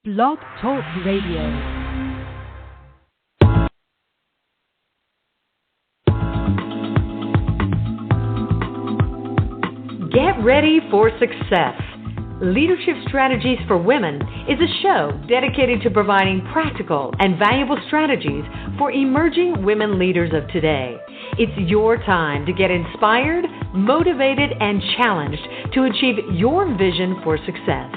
Blog Talk Radio. Get ready for success. Leadership Strategies for Women is a show dedicated to providing practical and valuable strategies for emerging women leaders of today. It's your time to get inspired, motivated, and challenged to achieve your vision for success.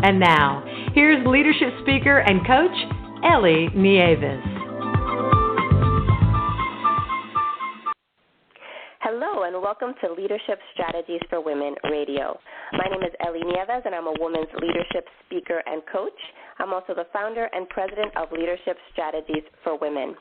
And now, here's leadership speaker and coach, Ellie Nieves. Hello and welcome to Leadership Strategies for Women Radio. My name is Ellie Nieves and I'm a women's leadership speaker and coach. I'm also the founder and president of Leadership Strategies for Women.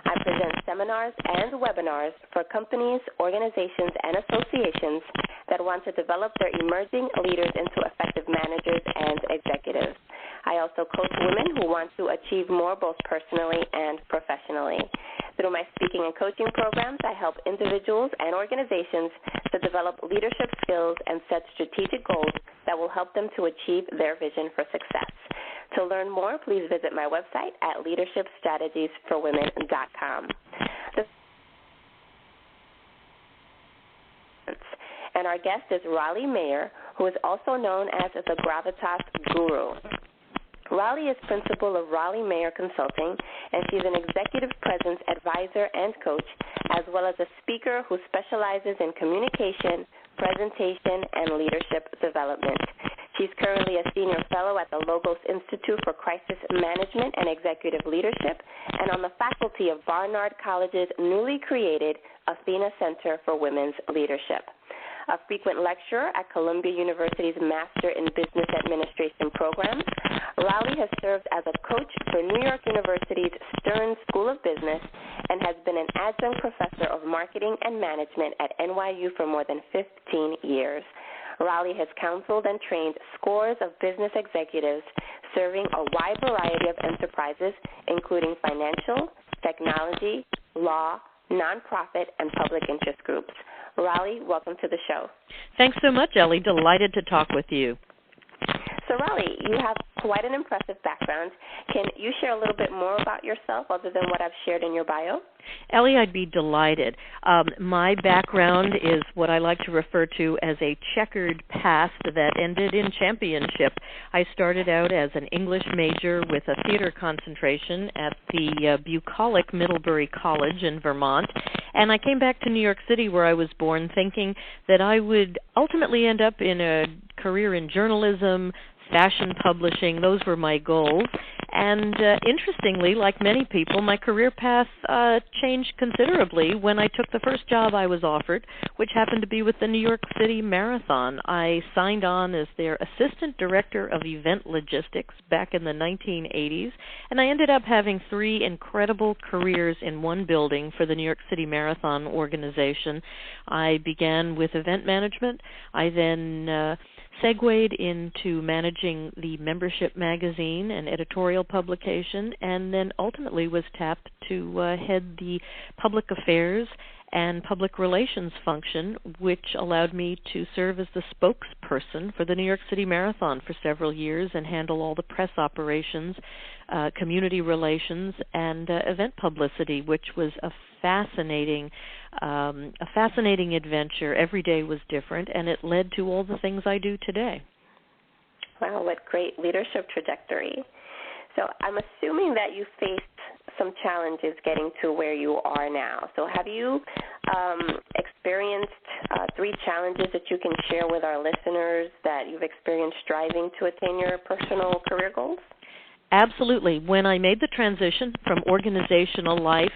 I present seminars and webinars for companies, organizations, and associations that want to develop their emerging leaders into effective managers and executives. I also coach women who want to achieve more both personally and professionally. Through my speaking and coaching programs, I help individuals and organizations to develop leadership skills and set strategic goals that will help them to achieve their vision for success. To learn more, please visit my website at leadershipstrategiesforwomen.com. And our guest is Raleigh Mayer, who is also known as the Gravitas Guru. Raleigh is principal of Raleigh Mayer Consulting, and she's an executive presence advisor and coach, as well as a speaker who specializes in communication, presentation, and leadership development. She's currently a senior fellow at the Logos Institute for Crisis Management and Executive Leadership and on the faculty of Barnard College's newly created Athena Center for Women's Leadership. A frequent lecturer at Columbia University's Master in Business Administration program, Raleigh has served as a coach for New York University's Stern School of Business and has been an adjunct professor of marketing and management at NYU for more than 15 years. Raleigh has counseled and trained scores of business executives serving a wide variety of enterprises, including financial, technology, law, nonprofit, and public interest groups. Raleigh, welcome to the show. Thanks so much, Ellie. Delighted to talk with you. So, Raleigh, you have quite an impressive background. Can you share a little bit more about yourself other than what I've shared in your bio? Ellie, I'd be delighted. My background is what I like to refer to as a checkered past that ended in championship. I started out as an English major with a theater concentration at the bucolic Middlebury College in Vermont, and I came back to New York City where I was born thinking that I would ultimately end up in a career in journalism, fashion publishing. Those were my goals. And interestingly, like many people, my career path changed considerably when I took the first job I was offered, which happened to be with the New York City Marathon. I signed on as their assistant director of event logistics back in the 1980s, and I ended up having 3 incredible careers in one building for the New York City Marathon organization. I began with event management. I then segued into managing the membership magazine and editorial publication, and then ultimately was tapped to head the public affairs and public relations function, which allowed me to serve as the spokesperson for the New York City Marathon for several years and handle all the press operations, community relations, and event publicity, which was a fascinating adventure. Every day was different, and it led to all the things I do today. Wow, what great leadership trajectory. So I'm assuming that you faced some challenges getting to where you are now. So have you experienced 3 challenges that you can share with our listeners that you've experienced striving to attain your personal career goals? Absolutely. When I made the transition from organizational life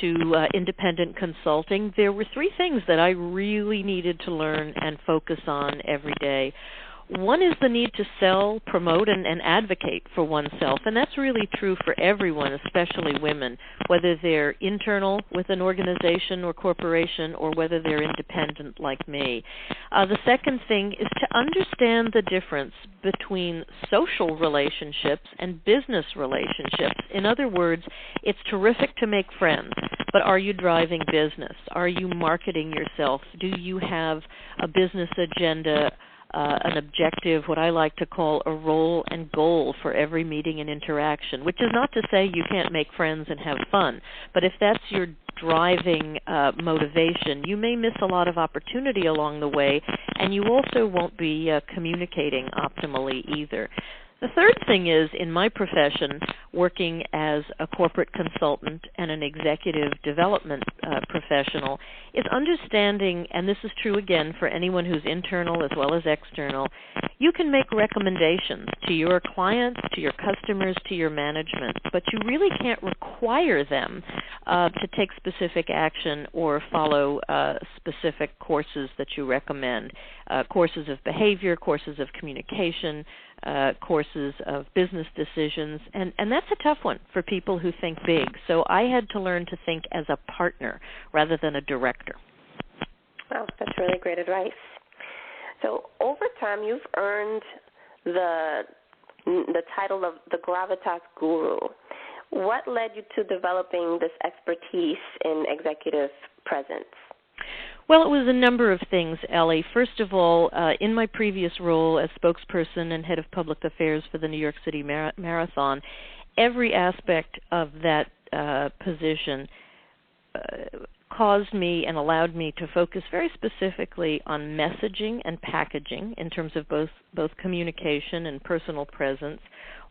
to independent consulting, there were 3 things that I really needed to learn and focus on every day. One is the need to sell, promote, and advocate for oneself, and that's really true for everyone, especially women, whether they're internal with an organization or corporation or whether they're independent like me. The second thing is to understand the difference between social relationships and business relationships. In other words, it's terrific to make friends, but are you driving business? Are you marketing yourself? Do you have a business agenda an objective, what I like to call a role and goal for every meeting and interaction, which is not to say you can't make friends and have fun, but if that's your driving motivation, you may miss a lot of opportunity along the way, and you also won't be communicating optimally either. The third thing is, in my profession, working as a corporate consultant and an executive development professional, is understanding, and this is true again for anyone who's internal as well as external, you can make recommendations to your clients, to your customers, to your management, but you really can't require them to take specific action or follow specific courses that you recommend, courses of behavior, courses of communication, courses of business decisions, and that's a tough one for people who think big. So I had to learn to think as a partner rather than a director. Wow, that's really great advice. So over time, you've earned the title of the Gravitas Guru. What led you to developing this expertise in executive presence? Well, it was a number of things, Ellie. First of all, in my previous role as spokesperson and head of public affairs for the New York City Marathon, every aspect of that position caused me and allowed me to focus very specifically on messaging and packaging in terms of both communication and personal presence.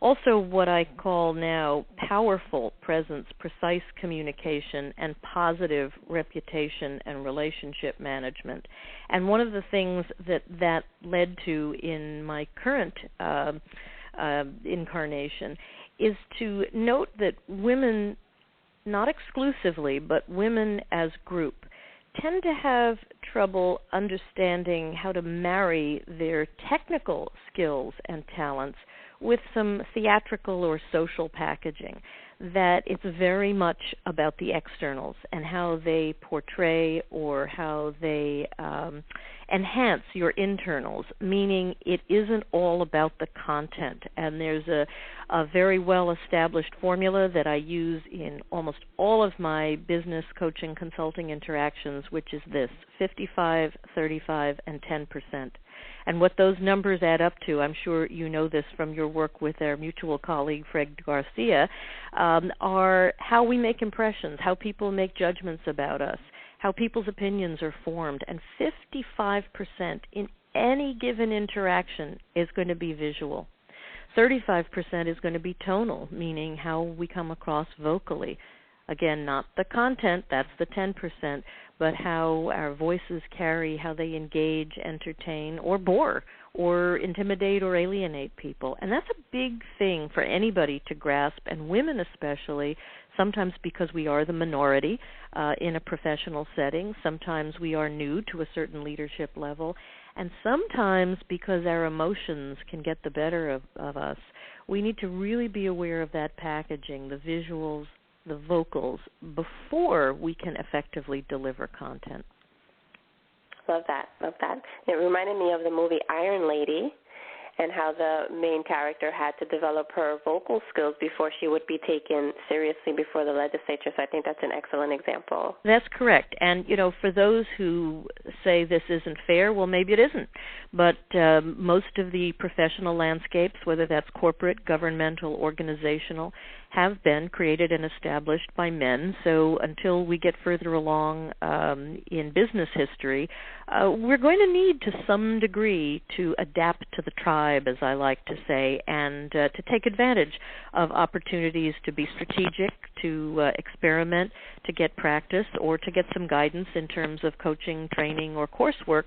Also what I call now powerful presence, precise communication, and positive reputation and relationship management. And one of the things that led to in my current incarnation is to note that women, not exclusively, but women as group, tend to have trouble understanding how to marry their technical skills and talents with some theatrical or social packaging, that it's very much about the externals and how they portray or how they enhance your internals, meaning it isn't all about the content. And there's a very well-established formula that I use in almost all of my business coaching consulting interactions, which is this: 55, 35, and 10%. And what those numbers add up to, I'm sure you know this from your work with our mutual colleague, Fred Garcia, are how we make impressions, how people make judgments about us, how people's opinions are formed. And 55% in any given interaction is going to be visual. 35% is going to be tonal, meaning how we come across vocally. Again, not the content, that's the 10%, but how our voices carry, how they engage, entertain, or bore, or intimidate or alienate people. And that's a big thing for anybody to grasp, and women especially, sometimes because we are the minority in a professional setting, sometimes we are new to a certain leadership level, and sometimes because our emotions can get the better of us. We need to really be aware of that packaging, the visuals, the vocals, before we can effectively deliver content. Love that, love that. It reminded me of the movie Iron Lady and how the main character had to develop her vocal skills before she would be taken seriously before the legislature. So I think that's an excellent example. That's correct. And, you know, for those who say this isn't fair, well, maybe it isn't. But most of the professional landscapes, whether that's corporate, governmental, organizational, have been created and established by men. So until we get further along in business history, we're going to need to some degree to adapt to the tribe, as I like to say, and to take advantage of opportunities to be strategic, to experiment, to get practice, or to get some guidance in terms of coaching, training, or coursework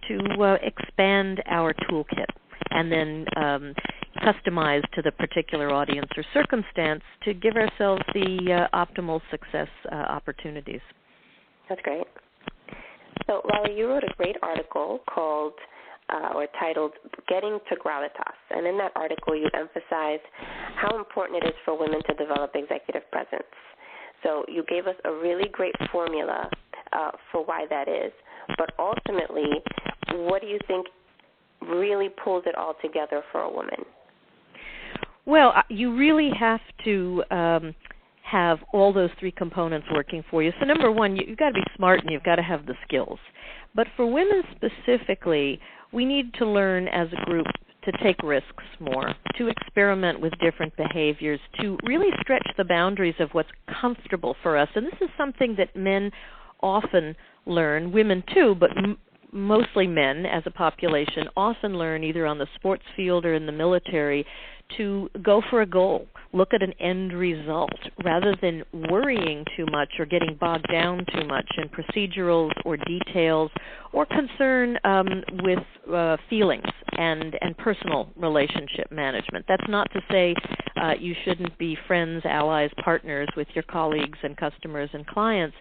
to expand our toolkit and then customize to the particular audience or circumstance to give ourselves the optimal success opportunities. That's great. So, Raleigh, you wrote a great article called or titled Getting to Gravitas. And in that article, you emphasized how important it is for women to develop executive presence. So you gave us a really great formula for why that is. But ultimately, what do you think really pulls it all together for a woman? Well, you really have to have all those three components working for you. So number one, you've got to be smart and you've got to have the skills. But for women specifically, we need to learn as a group to take risks more, to experiment with different behaviors, to really stretch the boundaries of what's comfortable for us. And this is something that men often learn, women too, but mostly men as a population often learn either on the sports field or in the military to go for a goal, look at an end result, rather than worrying too much or getting bogged down too much in procedurals or details or concern with feelings and personal relationship management. That's not to say you shouldn't be friends, allies, partners with your colleagues and customers and clients,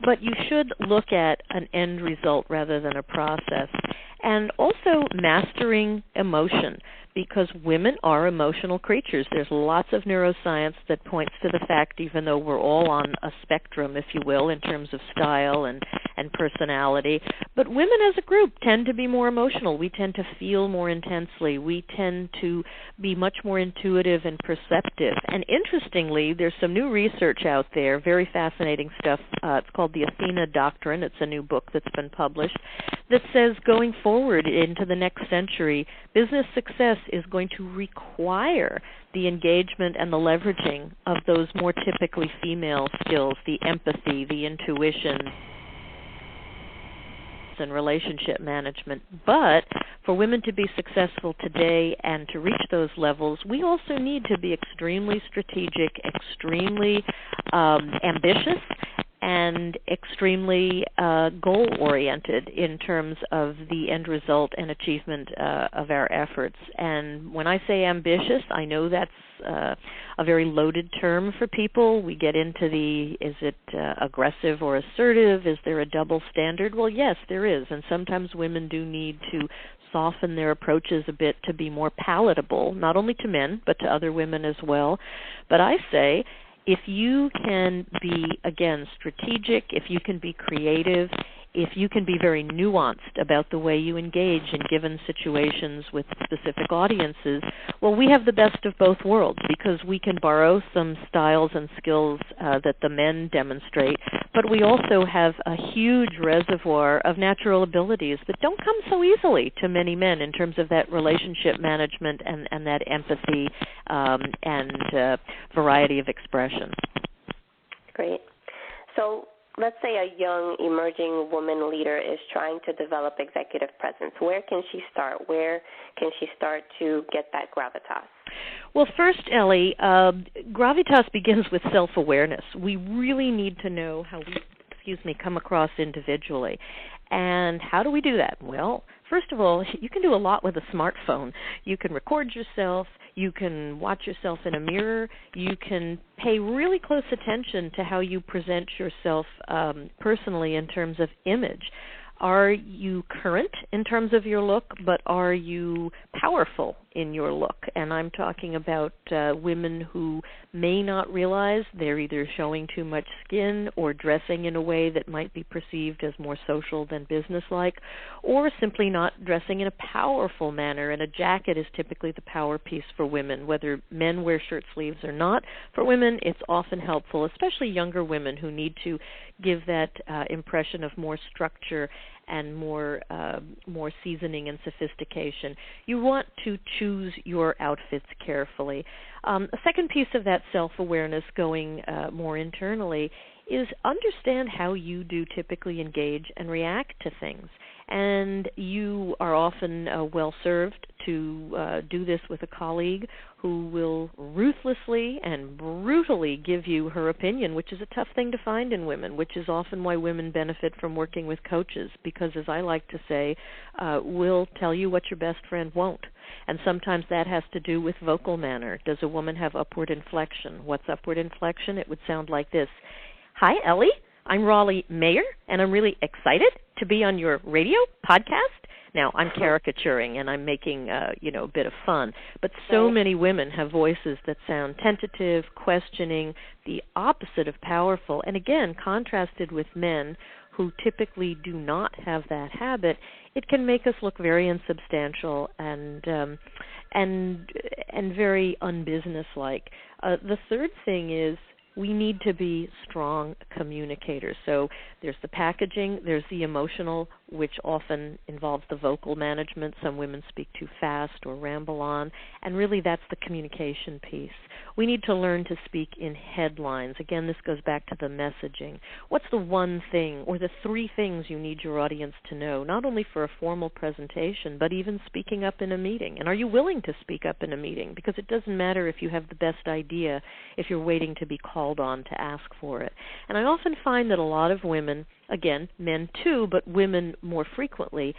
but you should look at an end result rather than a process. And also mastering emotion, because women are emotional creatures. There's lots of neuroscience that points to the fact, even though we're all on a spectrum, if you will, in terms of style and personality, but women as a group tend to be more emotional. We tend to feel more intensely. We tend to be much more intuitive and perceptive. And interestingly, there's some new research out there, very fascinating stuff. It's called the Athena Doctrine. It's a new book that's been published that says going forward into the next century, business success is going to require the engagement and the leveraging of those more typically female skills, the empathy, the intuition, and relationship management. But for women to be successful today and to reach those levels, we also need to be extremely strategic, extremely ambitious, and extremely goal-oriented in terms of the end result and achievement of our efforts. And when I say ambitious, I know that's a very loaded term for people. We get into is it aggressive or assertive? Is there a double standard? Well, yes, there is. And sometimes women do need to soften their approaches a bit to be more palatable, not only to men, but to other women as well. But I say, if you can be, again, strategic, if you can be creative, if you can be very nuanced about the way you engage in given situations with specific audiences, well, we have the best of both worlds, because we can borrow some styles and skills that the men demonstrate, but we also have a huge reservoir of natural abilities that don't come so easily to many men in terms of that relationship management and that empathy and variety of expression. Great. So let's say a young emerging woman leader is trying to develop executive presence. Where can she start? Where can she start to get that gravitas? Well, first, Ellie, gravitas begins with self-awareness. We really need to know how we, come across individually. And how do we do that? Well, first of all, you can do a lot with a smartphone. You can record yourself. You can watch yourself in a mirror. You can pay really close attention to how you present yourself personally in terms of image. Are you current in terms of your look, but are you powerful in your look? And I'm talking about women who may not realize they're either showing too much skin or dressing in a way that might be perceived as more social than businesslike, or simply not dressing in a powerful manner. And a jacket is typically the power piece for women, whether men wear shirt sleeves or not. For women, it's often helpful, especially younger women who need to give that impression of more structure and more seasoning and sophistication. You want to choose your outfits carefully. A second piece of that self-awareness, going more internally, is understand how you do typically engage and react to things. And you are often well-served to do this with a colleague who will ruthlessly and brutally give you her opinion, which is a tough thing to find in women, which is often why women benefit from working with coaches, because, as I like to say, we'll tell you what your best friend won't. And sometimes that has to do with vocal manner. Does a woman have upward inflection? What's upward inflection? It would sound like this. Hi, Ellie. I'm Raleigh Mayer, and I'm really excited to be on your radio podcast. Now, I'm caricaturing, and I'm making, a bit of fun. But so many women have voices that sound tentative, questioning, the opposite of powerful. And again, contrasted with men who typically do not have that habit, it can make us look very insubstantial and very unbusinesslike. The third thing is, we need to be strong communicators. So there's the packaging, there's the emotional. which often involves the vocal management. Some women speak too fast or ramble on, and really that's the communication piece. We need to learn to speak in headlines. Again, this goes back to the messaging. What's the one thing or the three things you need your audience to know, not only for a formal presentation, but even speaking up in a meeting? And are you willing to speak up in a meeting? Because it doesn't matter if you have the best idea if you're waiting to be called on to ask for it. And I often find that a lot of women, again, men too, but women more frequently,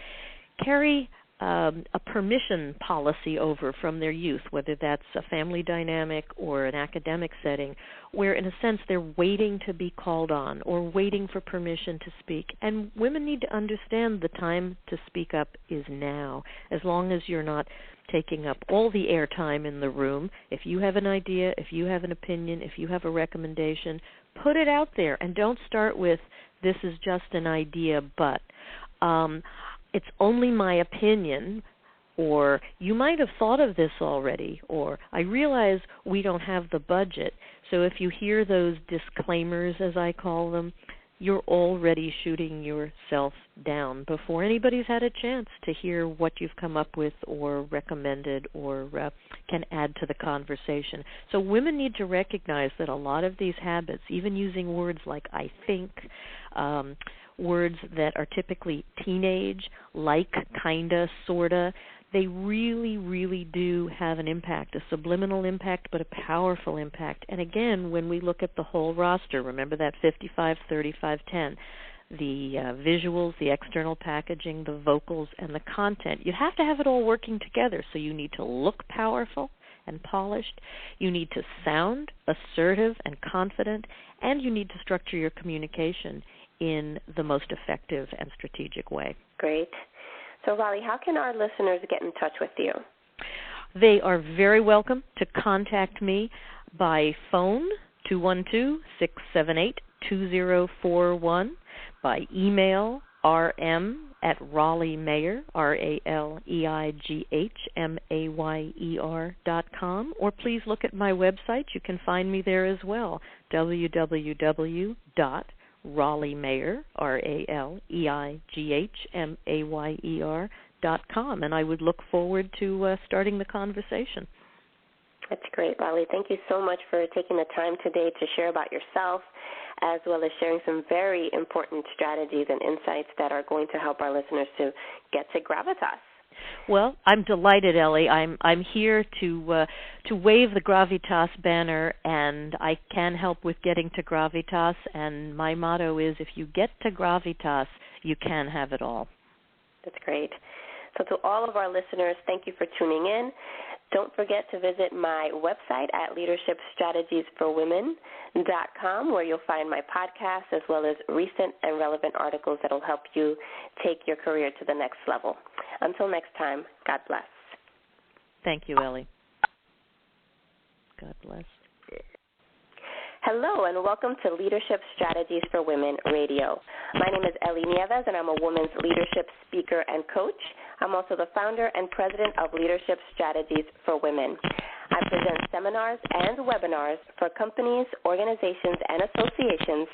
carry a permission policy over from their youth, whether that's a family dynamic or an academic setting, where in a sense they're waiting to be called on or waiting for permission to speak. And women need to understand the time to speak up is now, as long as you're not taking up all the airtime in the room. If you have an idea, if you have an opinion, if you have a recommendation, put it out there, and don't start with, this is just an idea, but it's only my opinion, or you might have thought of this already, or I realize we don't have the budget. So if you hear those disclaimers, as I call them, you're already shooting yourself down before anybody's had a chance to hear what you've come up with or recommended or can add to the conversation. So women need to recognize that a lot of these habits, even using words like I think, words that are typically teenage, like, kinda, sorta, they really, really do have an impact, a subliminal impact, but a powerful impact. And again, when we look at the whole roster, remember that 55, 35, 10, the visuals, the external packaging, the vocals, and the content, you have to have it all working together. So you need to look powerful and polished, you need to sound assertive and confident, and you need to structure your communication in the most effective and strategic way. Great. So, Raleigh, how can our listeners get in touch with you? They are very welcome to contact me by phone, 212-678-2041, by email, rm@Raleigh Mayer, RALEIGHMAYER.com, or please look at my website. You can find me there as well, www.Raleigh Mayer, RALEIGHMAYER.com, and I would look forward to starting the conversation. That's great, Raleigh. Thank you so much for taking the time today to share about yourself, as well as sharing some very important strategies and insights that are going to help our listeners to get to Gravitas. Well, I'm delighted, Ellie. I'm here to wave the Gravitas banner, and I can help with getting to Gravitas. And my motto is, if you get to Gravitas, you can have it all. That's great. So to all of our listeners, thank you for tuning in. Don't forget to visit my website at leadershipstrategiesforwomen.com, where you'll find my podcast as well as recent and relevant articles that will help you take your career to the next level. Until next time, God bless. Thank you, Ellie. God bless. Hello, and welcome to Leadership Strategies for Women Radio. My name is Ellie Nieves, and I'm a women's leadership speaker and coach. I'm also the founder and president of Leadership Strategies for Women. I present seminars and webinars for companies, organizations, and associations